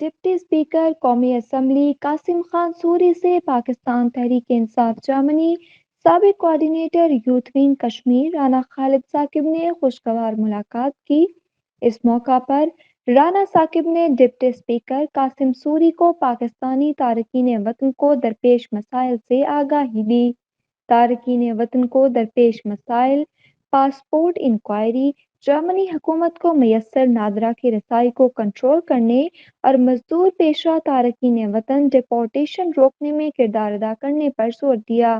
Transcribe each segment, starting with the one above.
Deputy speaker قومی assembly Qasim Khan Suri سے Pakistan Tehreek Insaf Germany سابق coordinator youth wing Kashmir Rana Khalid Saqib نے خوشگوار ملاقات کی۔ اس موقع پر رانا ثاقب نے ڈپٹی اسپیکر قاسم سوری کو پاکستانی تارکین وطن کو درپیش مسائل سے آگاہی دی۔ تارکین وطن کو درپیش مسائل، پاسپورٹ انکوائری، جرمنی حکومت کو میسر نادرہ کی رسائی کو کنٹرول کرنے اور مزدور پیشہ تارکین وطن ڈیپورٹیشن روکنے میں کردار ادا کرنے پر زور دیا۔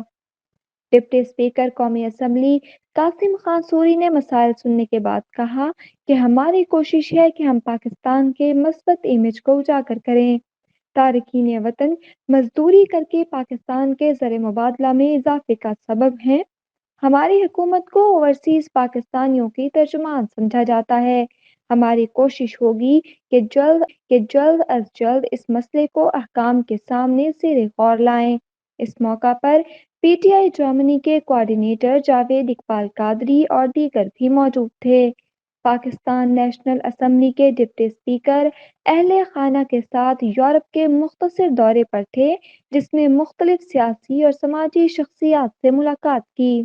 ڈپٹی اسپیکر قومی اسمبلی قاسم خان سوری نے مسائل سننے کے بعد کہا کہ ہماری کوشش ہے کہ ہم پاکستان کے مثبت امیج کو اجاگر کریں۔ تارکین وطن مزدوری کر کے پاکستان کے زر مبادلہ میں اضافے کا سبب ہیں۔ ہماری حکومت کو اوورسیز پاکستانیوں کی ترجمان سمجھا جاتا ہے۔ ہماری کوشش ہوگی کہ جلد از جلد اس مسئلے کو حکام کے سامنے زیر غور لائیں۔ اس موقع پر پی ٹی آئی جرمنی کے کوآرڈینیٹر جاوید اقبال قادری اور دیگر بھی موجود تھے۔ پاکستان نیشنل اسمبلی کے ڈپٹی اسپیکر اہل خانہ کے ساتھ یورپ کے مختصر دورے پر تھے، جس میں مختلف سیاسی اور سماجی شخصیات سے ملاقات کی۔